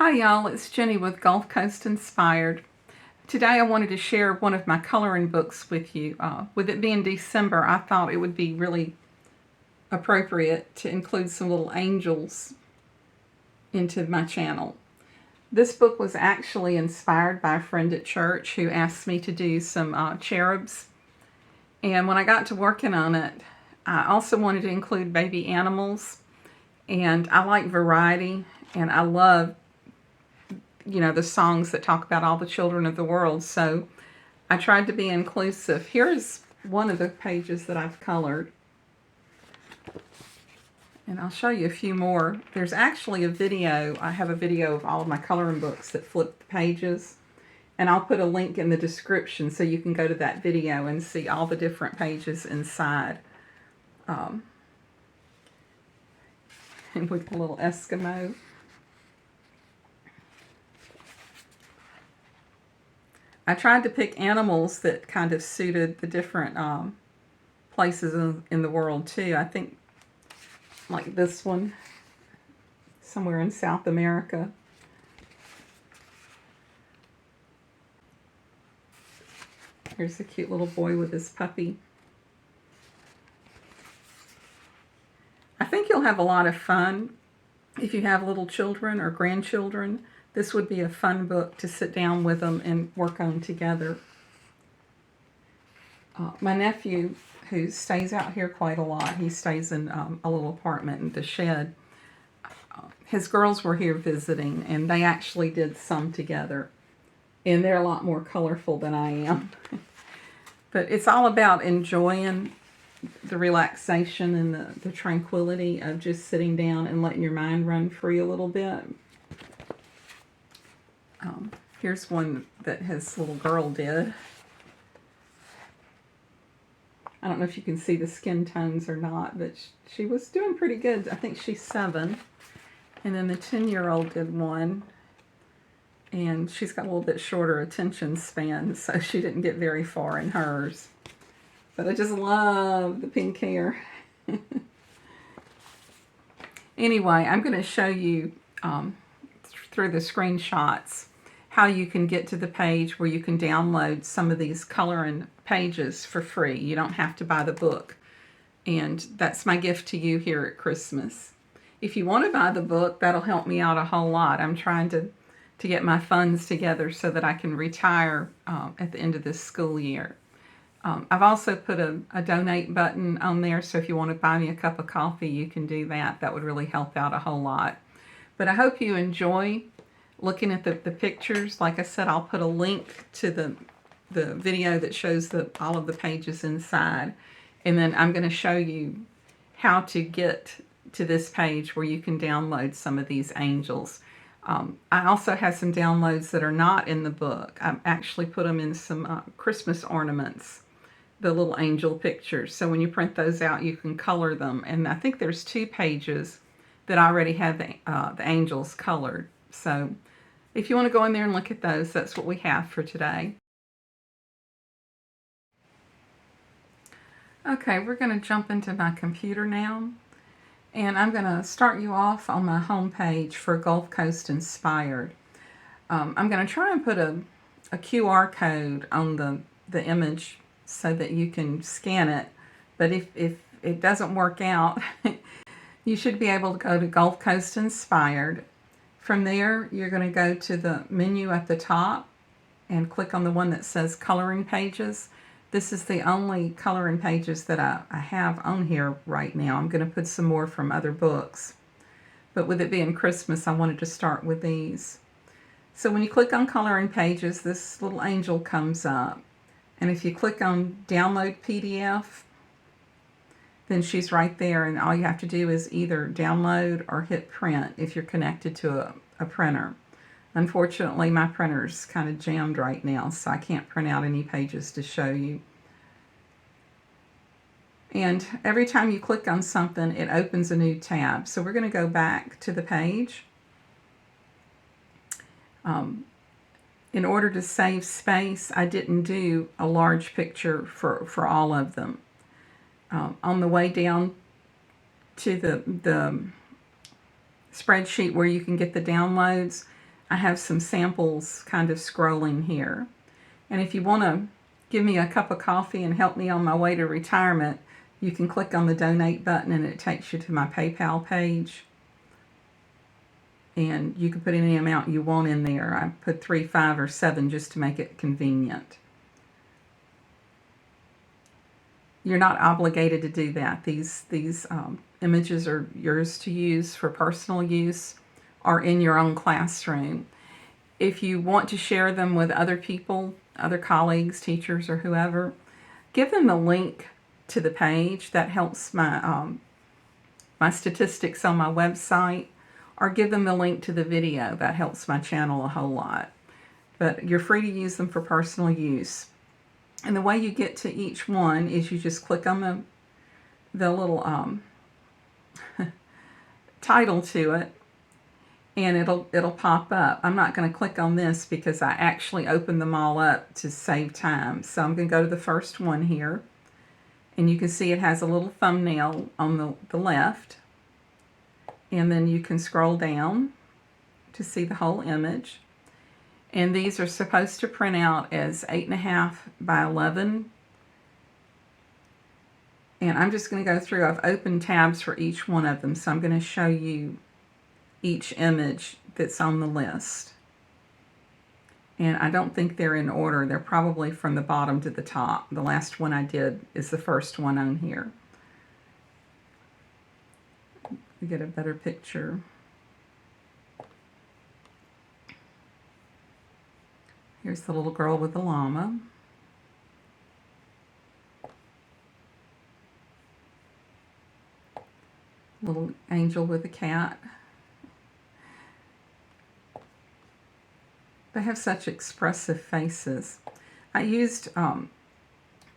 Hi y'all, it's Jenny with Gulf Coast Inspired. Today I wanted to share one of my coloring books with you. With it being December, I thought it would be really appropriate to include some little angels into my channel. This book was actually inspired by a friend at church who asked me to do some cherubs. And when I got to working on it, I also wanted to include baby animals. And I like variety, and I love the songs that talk about all the children of the world. So I tried to be inclusive. Here's one of the pages that I've colored. And I'll show you a few more. There's actually a video. I have a video of all of my coloring books that flip the pages. And I'll put a link in the description so you can go to that video and see all the different pages inside. And with a little Eskimo. I tried to pick animals that kind of suited the different places in the world too. I think like this one, somewhere in South America. Here's a cute little boy with his puppy. I think you'll have a lot of fun if you have little children or grandchildren. This would be a fun book to sit down with them and work on together. My nephew, who stays out here quite a lot, he stays in a little apartment in the shed. His girls were here visiting, and they actually did some together. And they're a lot more colorful than I am. But it's all about enjoying the relaxation and the tranquility of just sitting down and letting your mind run free a little bit. Here's one that his little girl did. I don't know if you can see the skin tones or not, but she was doing pretty good. I think she's 7. And then the 10-year-old did one. And she's got a little bit shorter attention span, so she didn't get very far in hers. But I just love the pink hair. Anyway, I'm going to show you through the screenshots how you can get to the page where you can download some of these coloring pages for free. You don't have to buy the book. And that's my gift to you here at Christmas. If you want to buy the book, that'll help me out a whole lot. I'm trying to get my funds together so that I can retire at the end of this school year. I've also put a donate button on there, so if you want to buy me a cup of coffee, you can do that. That would really help out a whole lot. But I hope you enjoy looking at the pictures. Like I said, I'll put a link to the video that shows all of the pages inside. And then I'm going to show you how to get to this page where you can download some of these angels. I also have some downloads that are not in the book. I actually put them in some Christmas ornaments, the little angel pictures. So when you print those out, you can color them. And I think there's 2 pages that already have the angels colored. So if you want to go in there and look at those, that's what we have for today. Okay, we're going to jump into my computer now. And I'm going to start you off on my home page for Gulf Coast Inspired. I'm going to try and put a QR code on the image so that you can scan it. But if it doesn't work out, you should be able to go to Gulf Coast Inspired. From there, you're going to go to the menu at the top and click on the one that says Coloring Pages. This is the only coloring pages that I have on here right now. I'm going to put some more from other books. But with it being Christmas, I wanted to start with these. So when you click on Coloring Pages, this little angel comes up. And if you click on Download PDF, then she's right there, and all you have to do is either download or hit print if you're connected to a printer. Unfortunately, my printer's kind of jammed right now, so I can't print out any pages to show you. And every time you click on something, it opens a new tab. So we're going to go back to the page. In order to save space, I didn't do a large picture for all of them. On the way down to the spreadsheet where you can get the downloads, I have some samples kind of scrolling here. And if you want to give me a cup of coffee and help me on my way to retirement, you can click on the donate button and it takes you to my PayPal page. And you can put any amount you want in there. I put 3, 5, or 7 just to make it convenient. You're not obligated to do that. These images are yours to use for personal use or in your own classroom. If you want to share them with other people, other colleagues, teachers, or whoever, give them the link to the page. That helps my my statistics on my website, or give them the link to the video. That helps my channel a whole lot. But you're free to use them for personal use. And the way you get to each one is you just click on the little title to it, and it'll pop up. I'm not going to click on this because I actually opened them all up to save time. So I'm going to go to the first one here, and you can see it has a little thumbnail on the left, and then you can scroll down to see the whole image. And these are supposed to print out as 8.5 by 11. And I'm just going to go through. I've opened tabs for each one of them, so I'm going to show you each image that's on the list. And I don't think they're in order. They're probably from the bottom to the top. The last one I did is the first one on here. You get a better picture. Here's the little girl with the llama. Little angel with a cat. They have such expressive faces. I used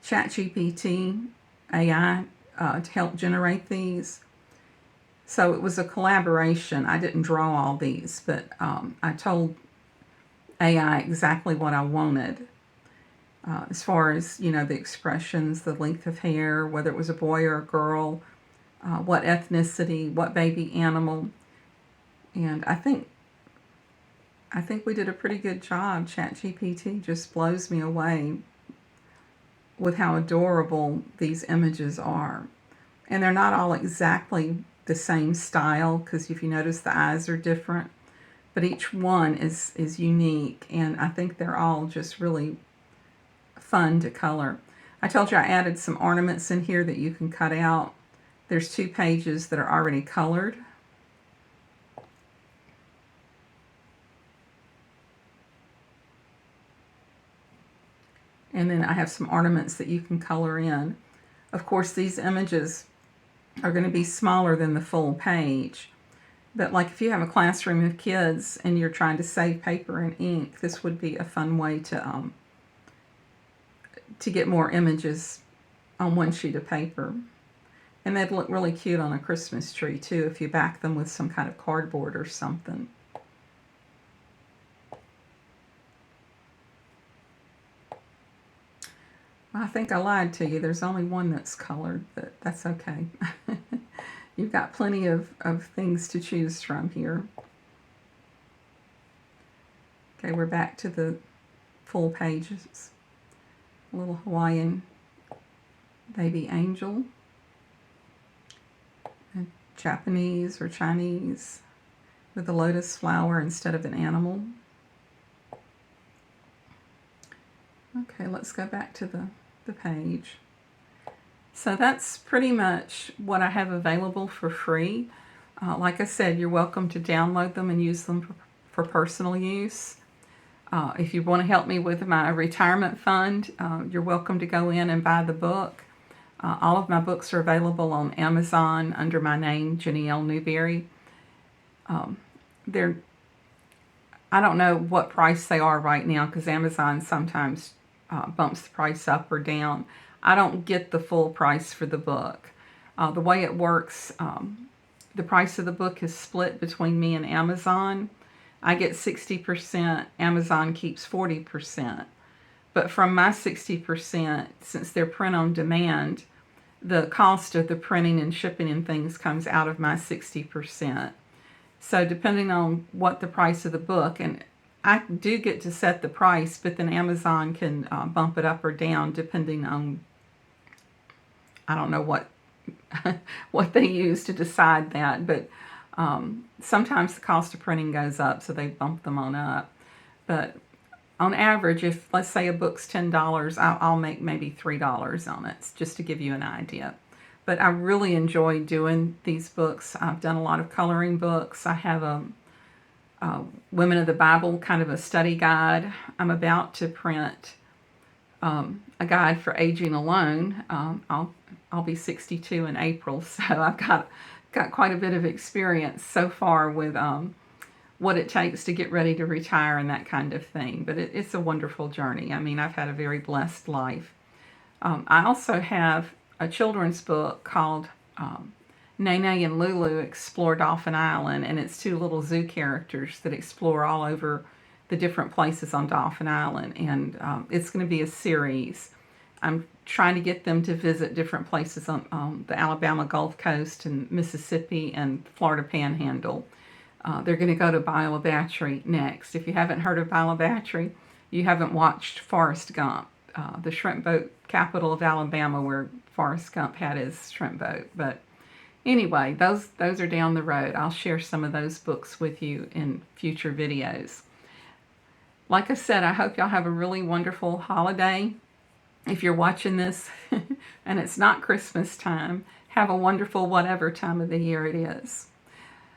ChatGPT AI to help generate these. So it was a collaboration. I didn't draw all these, but I told AI exactly what I wanted, as far as, you know, the expressions, the length of hair, whether it was a boy or a girl, what ethnicity, what baby animal. And I think we did a pretty good job. ChatGPT just blows me away with how adorable these images are. And they're not all exactly the same style, because if you notice the eyes are different. But each one is unique, and I think they're all just really fun to color. I told you I added some ornaments in here that you can cut out. There's 2 pages that are already colored. And then I have some ornaments that you can color in. Of course, these images are going to be smaller than the full page. But like if you have a classroom of kids and you're trying to save paper and ink, this would be a fun way to get more images on one sheet of paper. And they'd look really cute on a Christmas tree too if you back them with some kind of cardboard or something. I think I lied to you. There's only one that's colored, but that's okay. You've got plenty of things to choose from here. Okay, we're back to the full pages. A little Hawaiian baby angel. A Japanese or Chinese with a lotus flower instead of an animal. Okay, let's go back to the page. So that's pretty much what I have available for free. Like I said, you're welcome to download them and use them for personal use. If you want to help me with my retirement fund, you're welcome to go in and buy the book. All of my books are available on Amazon under my name, Janielle Newberry. I don't know what price they are right now because Amazon sometimes bumps the price up or down. I don't get the full price for the book. The way it works, the price of the book is split between me and Amazon. I get 60%, Amazon keeps 40%. But from my 60%, since they're print on demand, the cost of the printing and shipping and things comes out of my 60%. So depending on what the price of the book, and I do get to set the price, but then Amazon can bump it up or down depending on, I don't know what what they use to decide that, but sometimes the cost of printing goes up, so they bump them on up. But on average, if let's say a book's $10, I'll make maybe $3 on it, just to give you an idea. But I really enjoy doing these books. I've done a lot of coloring books. I have a Women of the Bible, kind of a study guide. I'm about to print a guide for aging alone. I'll be 62 in April, so I've got quite a bit of experience so far with what it takes to get ready to retire and that kind of thing. But it's a wonderful journey. I mean, I've had a very blessed life. I also have a children's book called Nene and Lulu Explore Dolphin Island, and it's two little zoo characters that explore all over the different places on Dolphin Island, and it's going to be a series. I'm trying to get them to visit different places on the Alabama Gulf Coast and Mississippi and Florida Panhandle. They're going to go to Biola Battery next. If you haven't heard of Biola Battery, you haven't watched Forrest Gump, the shrimp boat capital of Alabama, where Forrest Gump had his shrimp boat. But anyway, those are down the road. I'll share some of those books with you in future videos. Like I said, I hope y'all have a really wonderful holiday. If you're watching this and it's not Christmas time, have a wonderful whatever time of the year it is.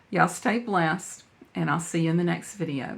Y'all stay blessed, and I'll see you in the next video.